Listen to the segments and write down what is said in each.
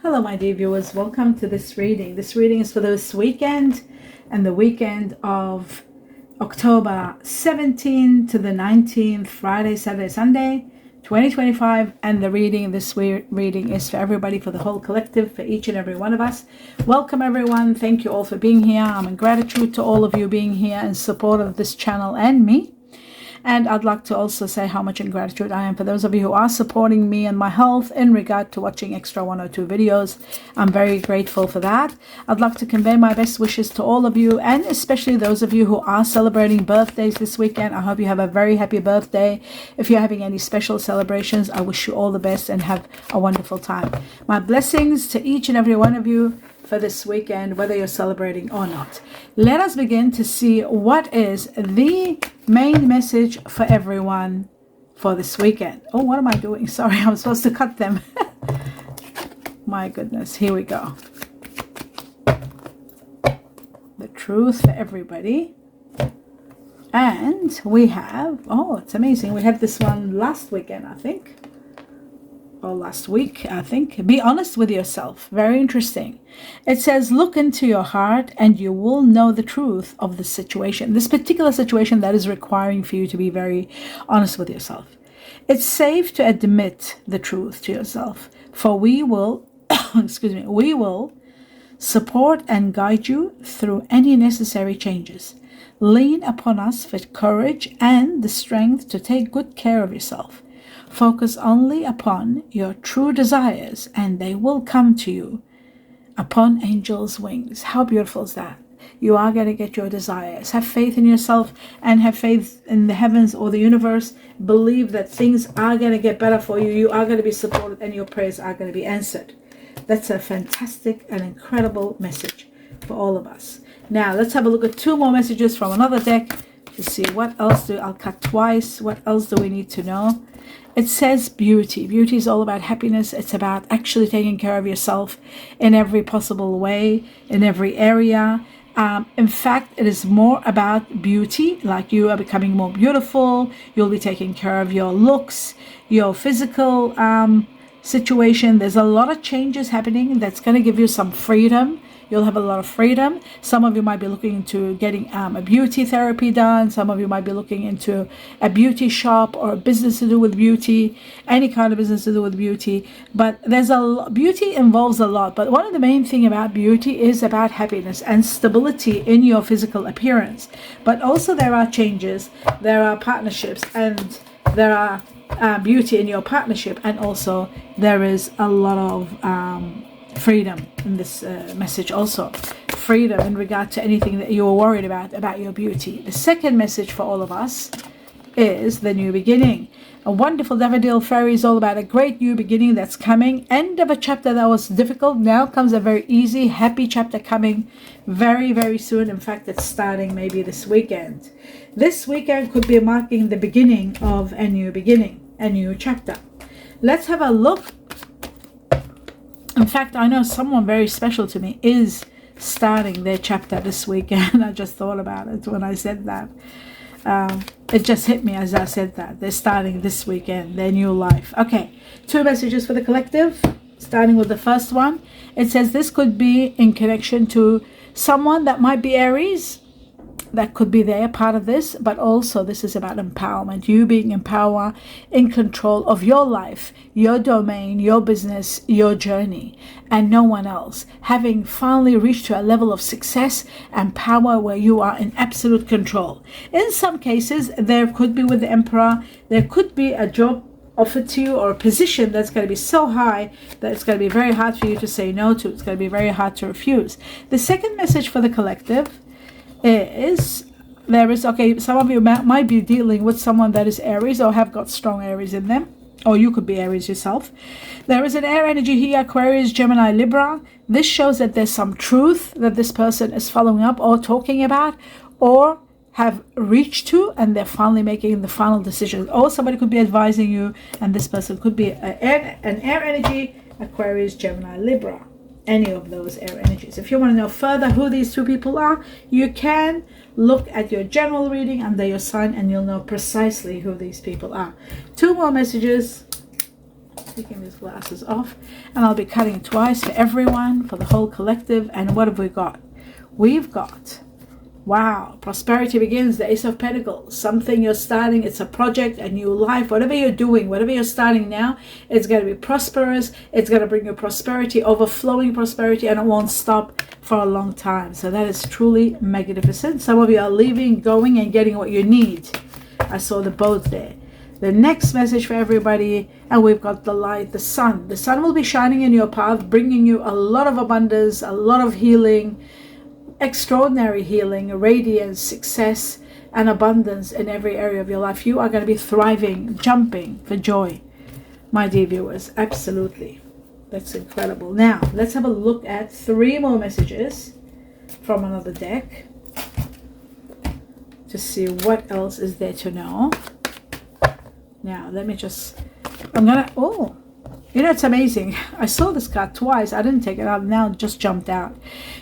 Hello, my dear viewers. Welcome to this reading. This reading is for this weekend and the weekend of October 17th to the 19th, Friday, Saturday, Sunday, 2025. And the reading, this reading is for everybody, for the whole collective, for each and every one of us. Welcome, everyone. Thank you all for being here. I'm in gratitude to all of you being here in support of this channel and me. And I'd like to also say how much in gratitude I am for those of you who are supporting me and my health in regard to watching extra 102 videos. I'm very grateful for that. I'd like to convey my best wishes to all of you, and especially those of you who are celebrating birthdays this weekend. I hope you have a very happy birthday. If you're having any special celebrations, I wish you all the best and have a wonderful time. My blessings to each and every one of you for this weekend, whether you're celebrating or not. Let us begin to see what is the main message for everyone for this weekend. Oh, what am I doing? Sorry, I'm supposed to cut them. My goodness, here we go. The truth for everybody. And we have, oh, it's amazing. We had this one last weekend, I think. Or last week, I think. Be honest with yourself. Very interesting. It says, look into your heart and you will know the truth of the situation. This particular situation that is requiring for you to be very honest with yourself. It's safe to admit the truth to yourself, for we will, we will support and guide you through any necessary changes. Lean upon us for courage and the strength to take good care of yourself. Focus only upon your true desires and they will come to you upon angels' wings. How beautiful is that? You are going to get your desires. Have faith in yourself and have faith in the heavens or the universe. Believe that things are going to get better for you. You are going to be supported and your prayers are going to be answered. That's a fantastic and incredible message for all of us. Now let's have a look at two more messages from another deck to see what else I'll cut twice. What else do we need to know? It says beauty. Beauty is all about happiness. It's about actually taking care of yourself in every possible way, in every area. In fact, it is more about beauty, like you are becoming more beautiful. You'll be taking care of your looks, your physical situation. There's a lot of changes happening that's going to give you some freedom. You'll have a lot of freedom. Some of you might be looking into getting a beauty therapy done. Some of you might be looking into a beauty shop or a business to do with beauty, any kind of business to do with beauty. But there's beauty involves a lot. But one of the main thing about beauty is about happiness and stability in your physical appearance. But also there are changes, there are partnerships, and there are beauty in your partnership, and also there is a lot of freedom in this message also. Freedom in regard to anything that you were worried about your beauty. The second message for all of us is the new beginning. A wonderful daffodil fairy is all about a great new beginning that's coming. End of a chapter that was difficult. Now comes a very easy, happy chapter coming very, very soon. In fact, it's starting maybe this weekend. This weekend could be marking the beginning of a new beginning, a new chapter. Let's have a look. In fact, I know someone very special to me is starting their chapter this weekend. I just thought about it when I said that. It just hit me as I said that. They're starting this weekend, their new life. Okay, two messages for the collective, starting with the first one. It says this could be in connection to someone that might be Aries. That could be their part of this, but also this is about empowerment. You being empowered, in control of your life, your domain, your business, your journey, and no one else. Having finally reached to a level of success and power where you are in absolute control. In some cases, there could be with the Emperor, there could be a job offered to you or a position that's going to be so high that it's going to be very hard for you to say no to. It's going to be very hard to refuse. The second message for the collective is okay, some of you might be dealing with someone that is Aries or have got strong Aries in them, or you could be Aries yourself. There is an air energy here, Aquarius, Gemini, Libra. This shows that there's some truth that this person is following up or talking about or have reached to, and they're finally making the final decision. Or somebody could be advising you, and this person could be an air energy, Aquarius, Gemini, Libra. Any of those air energies. If you want to know further who these two people are, you can look at your general reading under your sign and you'll know precisely who these people are. Two more messages taking these glasses off, and I'll be cutting twice for everyone, for the whole collective. And what have we got? We've got, wow, prosperity begins, the Ace of Pentacles, something you're starting, it's a project, a new life, whatever you're doing, whatever you're starting now, it's going to be prosperous, it's going to bring you prosperity, overflowing prosperity, and it won't stop for a long time. So that is truly magnificent. Some of you are leaving, going, and getting what you need. I saw the boat there. The next message for everybody, and we've got the light, the sun. The sun will be shining in your path, bringing you a lot of abundance, a lot of healing, extraordinary healing, radiance, success, and abundance in every area of your life. You are going to be thriving, jumping for joy, my dear viewers. Absolutely. That's incredible. Now, let's have a look at 3 more messages from another deck to see what else is there to know. Now, let me just, oh, you know, it's amazing. I saw this card twice. I didn't take it out. Now it just jumped out.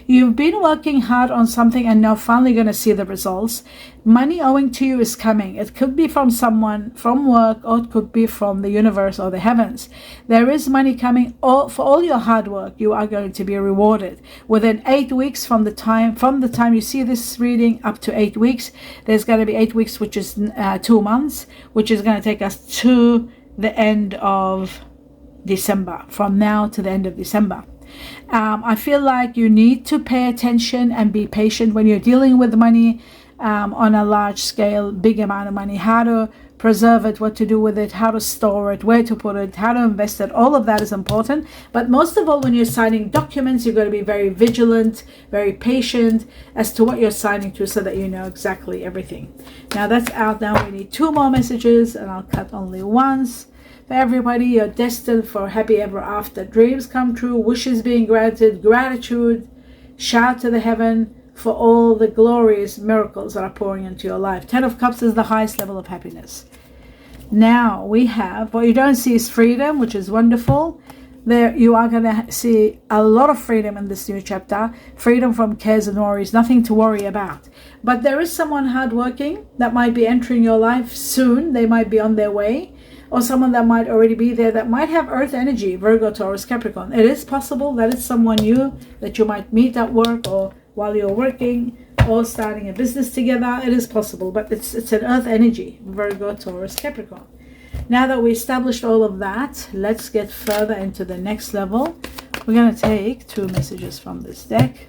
You've been working hard on something and now finally going to see the results. Money owing to you is coming. It could be from someone, from work, or it could be from the universe or the heavens. There is money coming. For all your hard work, you are going to be rewarded. Within 8 weeks from the time you see this reading, up to 8 weeks, there's going to be 8 weeks, which is 2 months, which is going to take us to the end of December, from now to the end of December. I feel like you need to pay attention and be patient when you're dealing with money on a large scale, big amount of money, how to preserve it, what to do with it, how to store it, where to put it, how to invest it. All of that is important. But most of all, when you're signing documents, you've got to be very vigilant, very patient as to what you're signing to, so that you know exactly everything. Now that's out. Now we need 2 more messages, and I'll cut only once. For everybody, you're destined for happy ever after. Dreams come true, wishes being granted, gratitude, shout to the heaven for all the glorious miracles that are pouring into your life. 10 of Cups is the highest level of happiness. Now we have, what you don't see is freedom, which is wonderful. There you are going to see a lot of freedom in this new chapter. Freedom from cares and worries, nothing to worry about. But there is someone hardworking that might be entering your life soon. They might be on their way. Or someone that might already be there that might have earth energy, Virgo, Taurus, Capricorn. It is possible that it's someone new that you might meet at work, or while you're working, or starting a business together. It is possible, but it's an earth energy, Virgo, Taurus, Capricorn. Now that we established all of that, let's get further into the next level. We're going to take 2 messages from this deck.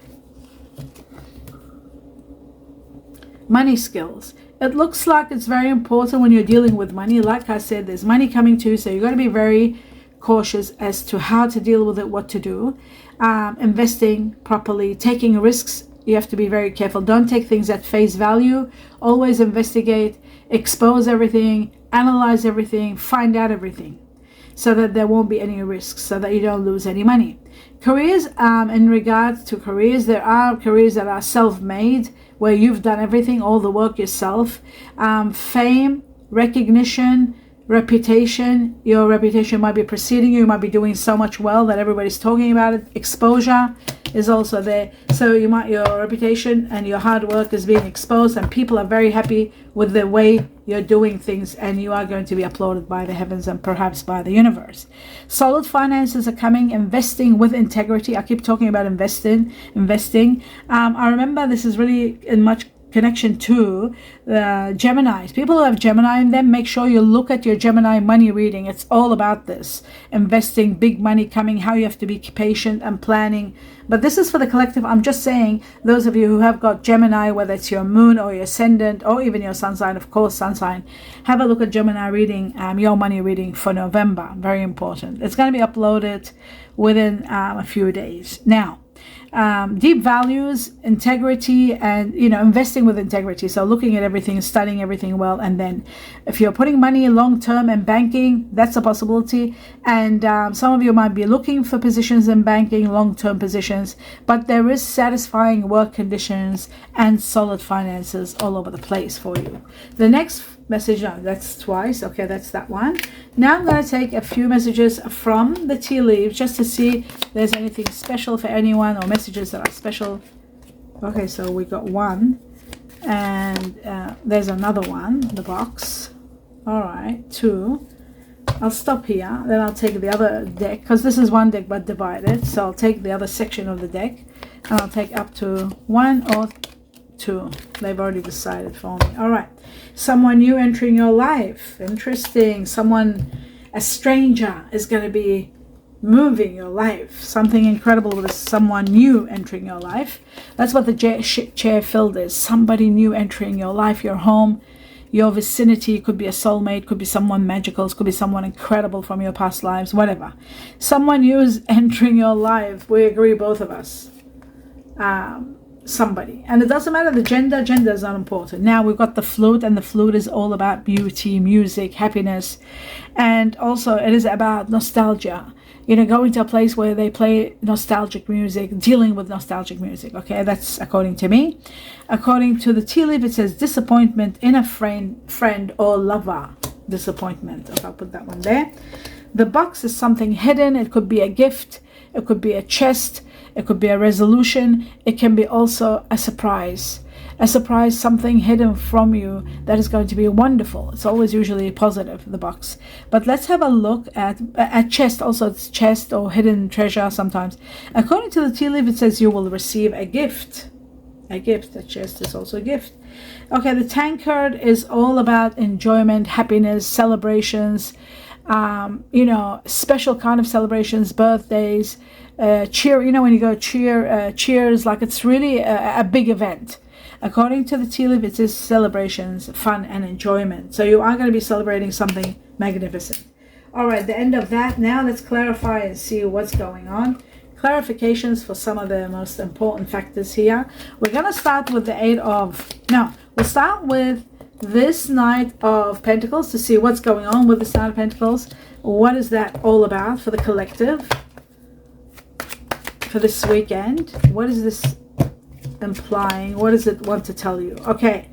Money skills. It looks like it's very important when you're dealing with money. Like I said, there's money coming to you, so you've got to be very cautious as to how to deal with it, what to do. Investing properly, taking risks. You have to be very careful. Don't take things at face value. Always investigate, expose everything, analyze everything, find out everything, so that there won't be any risks, so that you don't lose any money. Careers, in regards to careers, there are careers that are self-made, where you've done everything, all the work yourself. Fame, recognition, reputation. Your reputation might be preceding you. You might be doing so much well that everybody's talking about it. Exposure is also there. So your reputation and your hard work is being exposed, and people are very happy with the way you're doing things, and you are going to be applauded by the heavens and perhaps by the universe. Solid finances are coming. Investing with integrity. I keep talking about investing. I remember this is really in much connection to Geminis. People who have Gemini in them, make sure you look at your Gemini money reading. It's all about this. Investing, big money coming, how you have to be patient and planning. But this is for the collective. I'm just saying, those of you who have got Gemini, whether it's your moon or your ascendant or even your sun sign, of course, sun sign, have a look at Gemini reading, your money reading for November. Very important. It's going to be uploaded within a few days. Now, deep values, integrity, and investing with integrity. So looking at everything, studying everything well, and then if you're putting money long term in banking, that's a possibility. And some of you might be looking for positions in banking, long term positions, but there is satisfying work conditions and solid finances all over the place for you. The next message, that's twice. Okay, that's that one. Now I'm going to take a few messages from the tea leaves just to see if there's anything special for anyone, or messages that are special. Okay, so we got one, and there's another one, the box. All right, 2. I'll stop here, then I'll take the other deck, because this is one deck but divided, so I'll take the other section of the deck, and I'll take up to 1 or 2. They've already decided for me. All right, someone new entering your life. Interesting. Someone, a stranger, is going to be moving your life. Something incredible with someone new entering your life. That's what the chair filled is. Somebody new entering your life, your home, your vicinity. It could be a soulmate, could be someone magical, it could be someone incredible from your past lives, whatever. Someone new is entering your life. We agree, both of us. Somebody, and it doesn't matter the gender is not important. Now we've got the flute, and the flute is all about beauty, music, happiness, and also it is about nostalgia. Going to a place where they play nostalgic music, dealing with nostalgic music. Okay, that's according to me. According to the tea leaf, it says disappointment in a friend or lover. Disappointment. Okay, I'll put that one there. The box is something hidden. It could be a gift, it could be a chest, it could be a resolution. It can be also a surprise. A surprise, something hidden from you that is going to be wonderful. It's always usually positive, the box. But let's have a look at chest. Also, it's chest or hidden treasure sometimes. According to the tea leaf, it says you will receive a gift. A gift. The chest is also a gift. Okay, the tankard is all about enjoyment, happiness, celebrations. Special kind of celebrations, birthdays, cheer. When you go cheers, like it's really a big event. According to the tea leaf, it says celebrations, fun, and enjoyment. So you are going to be celebrating something magnificent. All right, the end of that. Now let's clarify and see what's going on. Clarifications for some of the most important factors here. We're going to start with we'll start with this Knight of Pentacles to see what's going on with this Knight of Pentacles. What is that all about for the collective for this weekend? What is this implying? What does it want to tell you? Okay,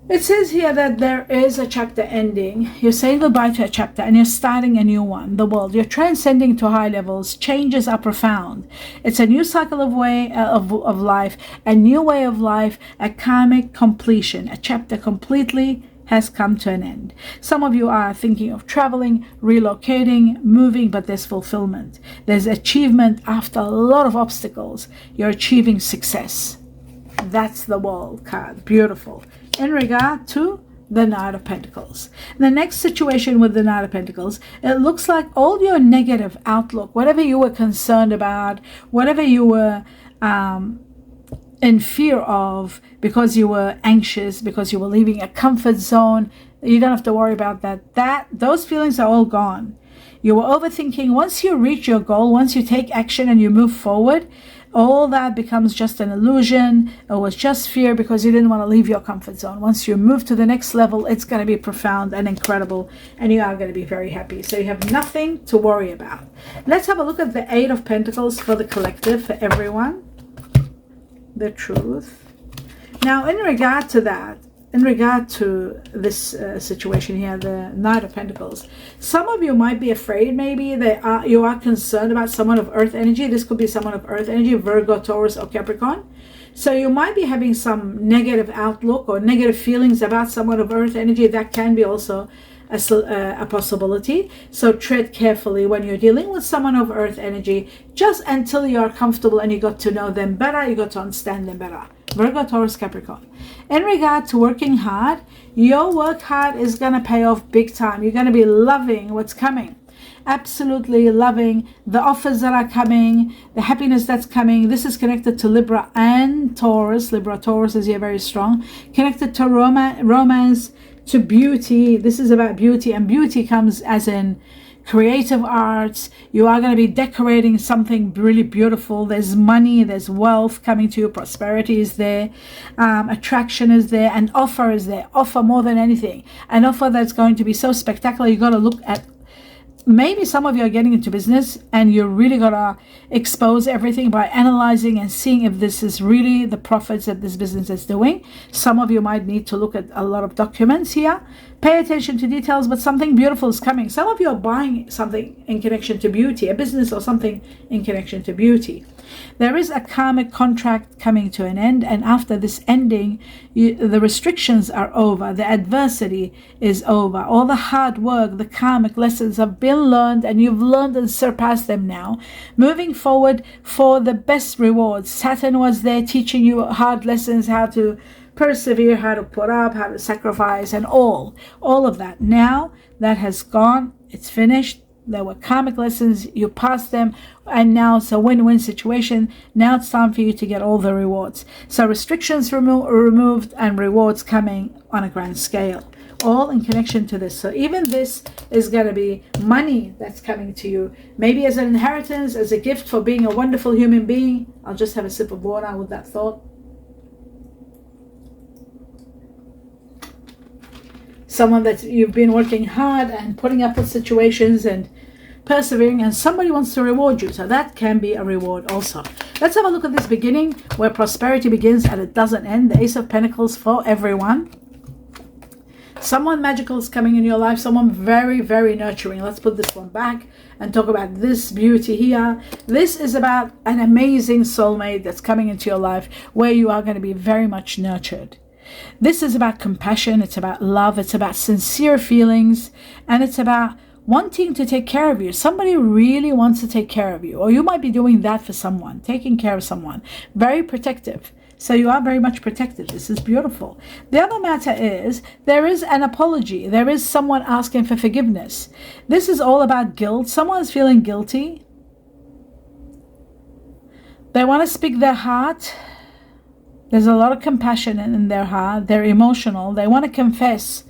it says here that there is a chapter ending. You're saying goodbye to a chapter and you're starting a new one. The world, you're transcending to high levels. Changes are profound. It's a new cycle of life, a new way of life, a karmic completion. A chapter completely has come to an end. Some of you are thinking of traveling, relocating, moving, but there's fulfillment. There's achievement after a lot of obstacles. You're achieving success. That's the World card. Beautiful. In regard to the Knight of Pentacles. The next situation with the Knight of Pentacles, it looks like all your negative outlook, whatever you were concerned about, whatever you were in fear of, because you were anxious, because you were leaving a comfort zone, you don't have to worry about that. Those feelings are all gone. You were overthinking. Once you reach your goal, once you take action and you move forward, all that becomes just an illusion. It was just fear because you didn't want to leave your comfort zone. Once you move to the next level, it's going to be profound and incredible, and you are going to be very happy. So you have nothing to worry about. Let's have a look at the Eight of Pentacles for the collective, for everyone. The truth. Now, in regard to that, in regard to this situation here, the Knight of Pentacles, some of you might be afraid. Maybe you are concerned about someone of earth energy. This could be someone of earth energy, Virgo, Taurus, or Capricorn. So you might be having some negative outlook or negative feelings about someone of earth energy. That can be also a possibility. So tread carefully when you're dealing with someone of earth energy, just until you are comfortable and you got to know them better, you got to understand them better. Virgo, Taurus, Capricorn. In regard to working hard, your work hard is going to pay off big time. You're going to be loving what's coming. Absolutely loving the offers that are coming, the happiness that's coming. This is connected to Libra and Taurus. Libra, Taurus is here very strong. Connected to romance, to beauty. This is about beauty, and beauty comes as in creative arts. You are going to be decorating something really beautiful. There's money, there's wealth coming to you, prosperity is there, attraction is there, and offer is there. Offer more than anything, an offer that's going to be so spectacular. You got to look at, maybe some of you are getting into business and you really got to expose everything by analyzing and seeing if this is really the profits that this business is doing. Some of you might need to look at a lot of documents here. Pay attention to details, but something beautiful is coming. Some of you are buying something in connection to beauty, a business or something in connection to beauty. There is a karmic contract coming to an end, and after this ending, the restrictions are over, the adversity is over, all the hard work, the karmic lessons have been learned, and you've learned and surpassed them now. Moving forward for the best rewards. Saturn was there teaching you hard lessons, how to persevere, how to put up, how to sacrifice, and all of that. Now that has gone, it's finished. There were karmic lessons, you passed them, and now it's a win-win situation. Now it's time for you to get all the rewards. So restrictions removed and rewards coming on a grand scale, all in connection to this. So even this is going to be money that's coming to you, maybe as an inheritance, as a gift for being a wonderful human being. I'll just have a sip of water with that thought. Someone that you've been working hard and putting up with situations and persevering, and somebody wants to reward you. So that can be a reward also. Let's have a look at this beginning where prosperity begins and it doesn't end. The Ace of Pentacles for everyone. Someone magical is coming in your life. Someone very, very nurturing. Let's put this one back and talk about this beauty here. This is about an amazing soulmate that's coming into your life where you are going to be very much nurtured. This is about compassion, it's about love, it's about sincere feelings, and it's about wanting to take care of you. Somebody really wants to take care of you, or you might be doing that for someone, taking care of someone. Very protective. So you are very much protected. This is beautiful. The other matter is there is an apology. There is someone asking for forgiveness. This is all about guilt. Someone is feeling guilty. They want to speak their heart. There's a lot of compassion in their heart. They're emotional. They want to confess.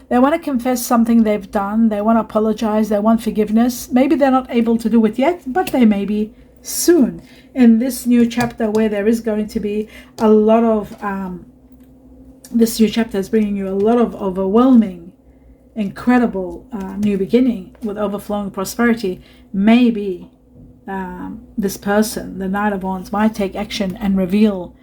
They want to confess something they've done. They want to apologize. They want forgiveness. Maybe they're not able to do it yet, but they may be soon. In this new chapter where there is going to be a lot of, this new chapter is bringing you a lot of overwhelming, incredible new beginning with overflowing prosperity. Maybe this person, the Knight of Wands, might take action and reveal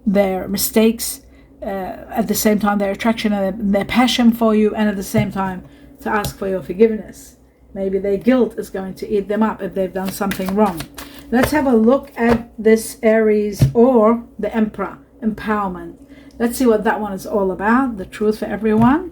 their mistakes, at the same time their attraction and their passion for you, and at the same time to ask for your forgiveness. Maybe their guilt is going to eat them up if they've done something wrong. Let's have a look at this Aries or the Emperor, empowerment. Let's see what that one is all about. The truth for everyone.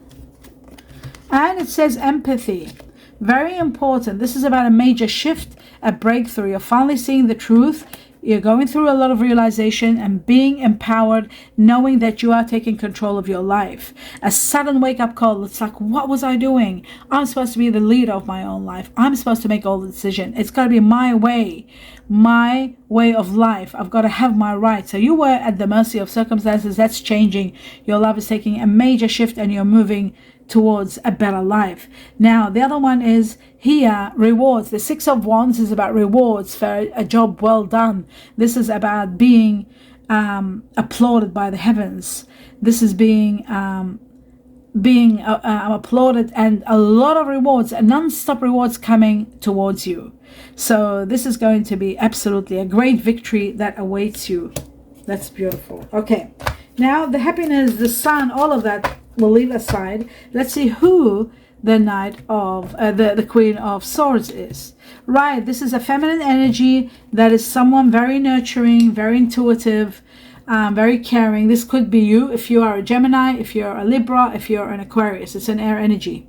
And it says empathy. Very important. This is about a major shift, a breakthrough. You're finally seeing the truth. You're going through a lot of realization and being empowered, knowing that you are taking control of your life. A sudden wake-up call. It's like, what was I doing? I'm supposed to be the leader of my own life. I'm supposed to make all the decisions. It's got to be my way of life. I've got to have my rights. So you were at the mercy of circumstances. That's changing. Your life is taking a major shift and you're moving towards a better life. Now, the other one is here, rewards. The Six of Wands is about rewards for a job well done. This is about being applauded by the heavens. This is being applauded, and a lot of rewards, non-stop rewards coming towards you. So this is going to be absolutely a great victory that awaits you. That's beautiful. Okay, now the happiness, the sun, all of that we'll leave aside. Let's see who the Knight of the Queen of Swords is. Right, this is a feminine energy that is someone very nurturing, very intuitive, very caring. This could be you if you are a Gemini, if you're a Libra, if you're an Aquarius. It's an air energy.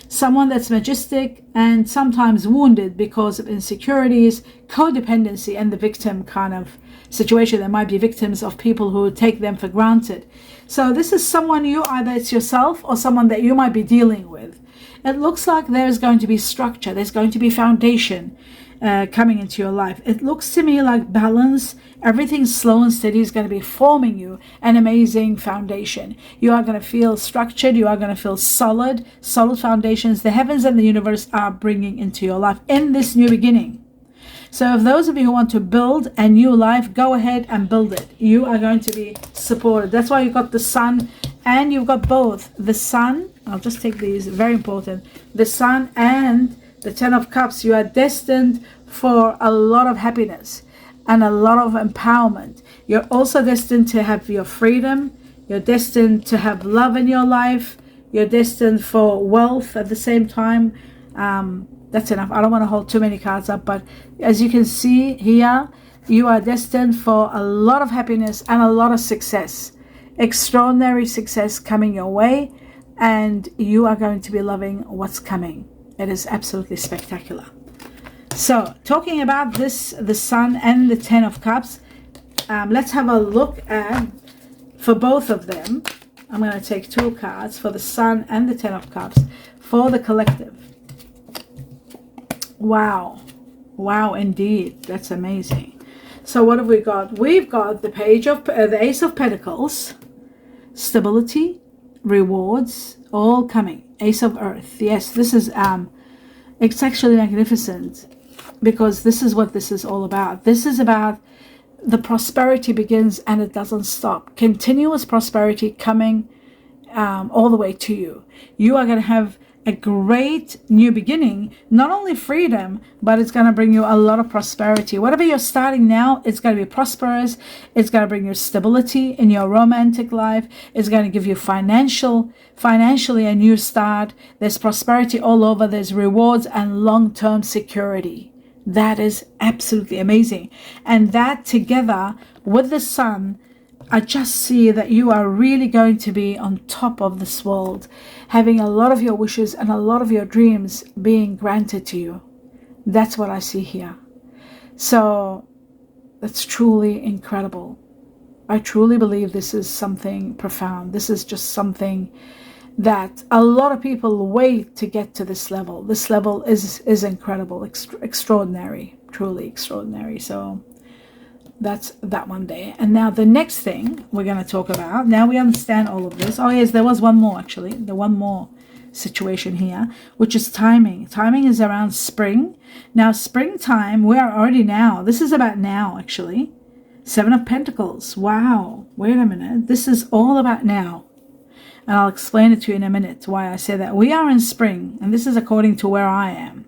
Someone that's majestic and sometimes wounded because of insecurities, codependency, and the victim kind of situation. They might be victims of people who take them for granted. So this is someone either it's yourself or someone that you might be dealing with. It looks like there's going to be structure. There's going to be foundation coming into your life. It looks to me like balance. Everything slow and steady is going to be forming you an amazing foundation. You are going to feel structured. You are going to feel solid foundations. The heavens and the universe are bringing into your life in this new beginning. So if those of you who want to build a new life, go ahead and build it. You are going to be supported. That's why you've got the sun and you've got both. The sun, I'll just take these, very important. The sun and the Ten of Cups. You are destined for a lot of happiness and a lot of empowerment. You're also destined to have your freedom. You're destined to have love in your life. You're destined for wealth at the same time. That's enough. I don't want to hold too many cards up, but as you can see here, you are destined for a lot of happiness and a lot of success. Extraordinary success coming your way, and you are going to be loving what's coming. It is absolutely spectacular. So, talking about this, the Sun and the Ten of Cups, let's have a look at, for both of them, I'm going to take 2 cards for the Sun and the Ten of Cups for the collective. Wow. Wow, indeed. That's amazing. So what have we got? We've got the page of the Ace of Pentacles, stability, rewards, all coming. Ace of Earth. Yes, this is it's actually magnificent, because this is what this is all about. This is about the prosperity begins and it doesn't stop. Continuous prosperity coming all the way to you. You are going to have a great new beginning, not only freedom, but it's going to bring you a lot of prosperity. Whatever you're starting now, it's going to be prosperous. It's going to bring you stability in your romantic life. It's going to give you financially a new start. There's prosperity all over. There's rewards and long-term security. That is absolutely amazing. And that together with the Sun, I just see that you are really going to be on top of this world, having a lot of your wishes and a lot of your dreams being granted to you. That's what I see here. So that's truly incredible. I truly believe this is something profound. This is just something that a lot of people wait to get to this level. This level is incredible, extraordinary, truly extraordinary. So that's that one day. And now the next thing we're going to talk about, now we understand all of this. Oh yes, there was one more actually, the one more situation here, which is timing. Timing is around spring. Now springtime, we are already now. This is about now actually. 7 of Pentacles. Wow. Wait a minute. This is all about now. And I'll explain it to you in a minute why I say that. We are in spring, and this is according to where I am.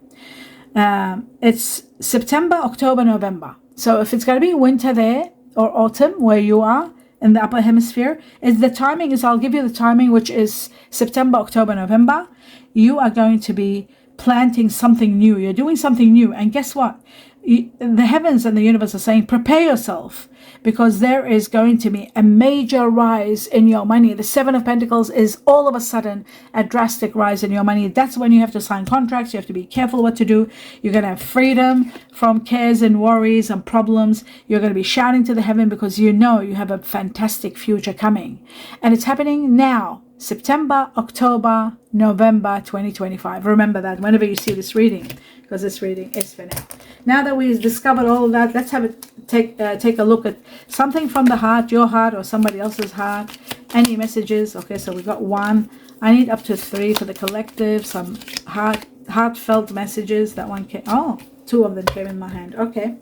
It's September, October, November. So if it's going to be winter there or autumn where you are in the upper hemisphere, the timing is, I'll give you the timing, which is September, October, November. You are going to be planting something new. You're doing something new. And guess what? The heavens and the universe are saying, prepare yourself, because there is going to be a major rise in your money. The 7 of Pentacles is all of a sudden a drastic rise in your money. That's when you have to sign contracts. You have to be careful what to do. You're going to have freedom from cares and worries and problems. You're going to be shouting to the heaven because you know you have a fantastic future coming. And it's happening now. September, October, November 2025. Remember that whenever you see this reading, because this reading is for now. Now that we've discovered all of that, let's have it take a look at something from the heart, your heart or somebody else's heart. Any messages? Okay, so we got 1. I need up to 3 for the collective. Some heartfelt messages. That one came. Oh, 2 of them came in my hand. Okay,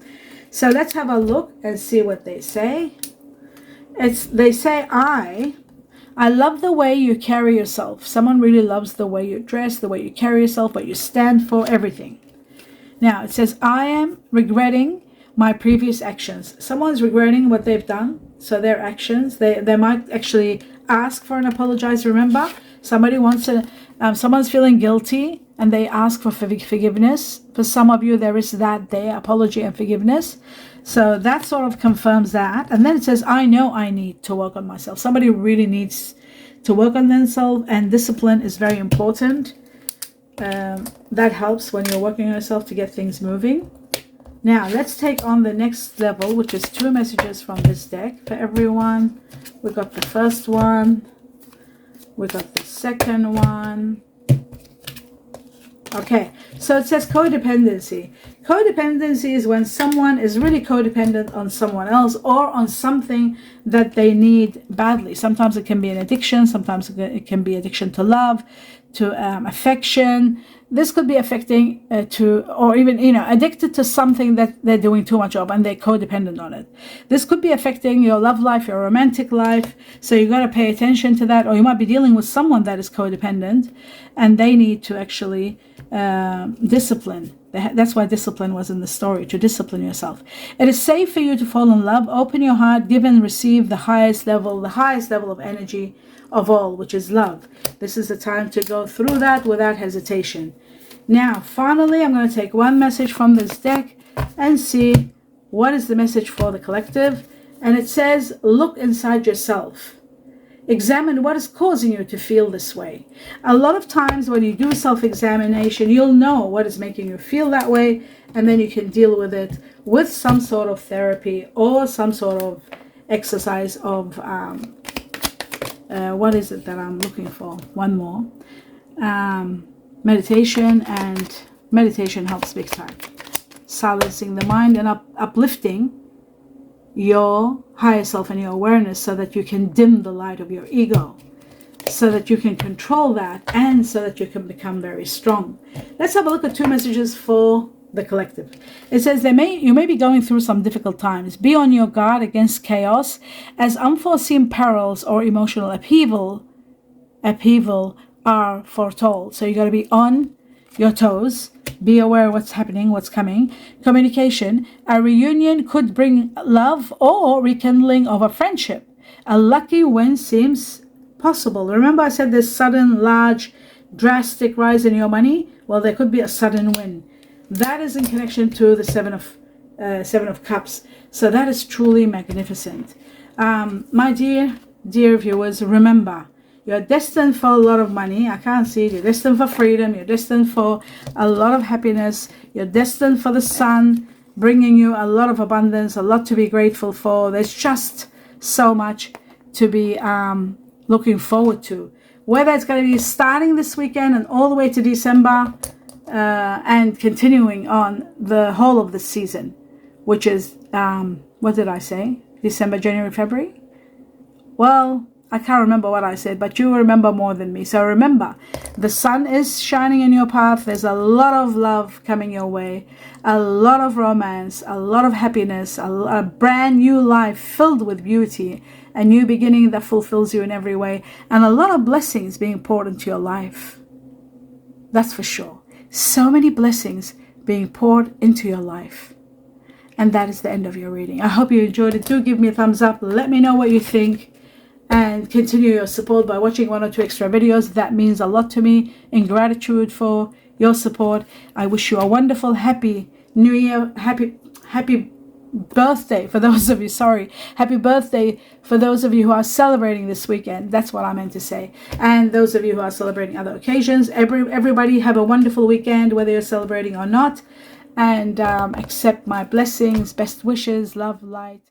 so let's have a look and see what they say. They say, I love the way you carry yourself. Someone really loves the way you dress, the way you carry yourself, what you stand for, everything. Now it says, I am regretting my previous actions. Someone's regretting what they've done. So their actions, they might actually ask for an apologize. Remember, somebody wants to, someone's feeling guilty and they ask for forgiveness. For some of you, there is that there, apology and forgiveness. So that sort of confirms that. And then it says, I know I need to work on myself. Somebody really needs to work on themselves, and discipline is very important. That helps when you're working on yourself to get things moving. Now let's take on the next level, which is 2 messages from this deck for everyone. We got the first one. We got the second one. Okay, so it says codependency. Codependency is when someone is really codependent on someone else or on something that they need badly. Sometimes it can be an addiction. Sometimes it can be addiction to love, to affection. This could be affecting or even, addicted to something that they're doing too much of and they're codependent on it. This could be affecting your love life, your romantic life. So you got to pay attention to that. Or you might be dealing with someone that is codependent and they need to actually discipline That's why discipline was in the story, to discipline yourself. It is safe for you to fall in love. Open your heart, give and receive the highest level of energy of all, which is love. This is the time to go through that without hesitation. Now, finally, I'm going to take one message from this deck and see what is the message for the collective. And it says, look inside yourself. Examine what is causing you to feel this way. A lot of times when you do self-examination, you'll know what is making you feel that way, and then you can deal with it with some sort of therapy or some sort of exercise of, what is it that I'm looking for? One more. Meditation, and meditation helps big time. Silencing the mind and uplifting your higher self and your awareness so that you can dim the light of your ego, so that you can control that, and so that you can become very strong. Let's have a look at two messages for the collective. It says you may be going through some difficult times. Be on your guard against chaos, as unforeseen perils or emotional upheaval are foretold. So you got to be on your toes. Be aware of what's happening, what's coming. Communication. A reunion could bring love or rekindling of a friendship. A lucky win seems possible. Remember I said this sudden, large, drastic rise in your money? Well, there could be a sudden win. That is in connection to the Seven of Cups. So that is truly magnificent. My dear viewers, remember, you're destined for a lot of money. I can't see it. You're destined for freedom. You're destined for a lot of happiness. You're destined for the sun, bringing you a lot of abundance, a lot to be grateful for. There's just so much to be looking forward to. Whether it's going to be starting this weekend and all the way to December and continuing on the whole of the season, which is, what did I say? December, January, February? Well, I can't remember what I said, but you remember more than me. So remember, the sun is shining in your path. There's a lot of love coming your way, a lot of romance, a lot of happiness, a brand new life filled with beauty, a new beginning that fulfills you in every way, and a lot of blessings being poured into your life. That's for sure. So many blessings being poured into your life. And that is the end of your reading. I hope you enjoyed it. Do give me a thumbs up. Let me know what you think. And continue your support by watching 1 or 2 extra videos. That means a lot to me. In gratitude for your support, I wish you a wonderful, happy New Year, happy birthday for those of you. Happy birthday for those of you who are celebrating this weekend. That's what I meant to say. And those of you who are celebrating other occasions. Everybody have a wonderful weekend, whether you're celebrating or not. And accept my blessings, best wishes, love, light.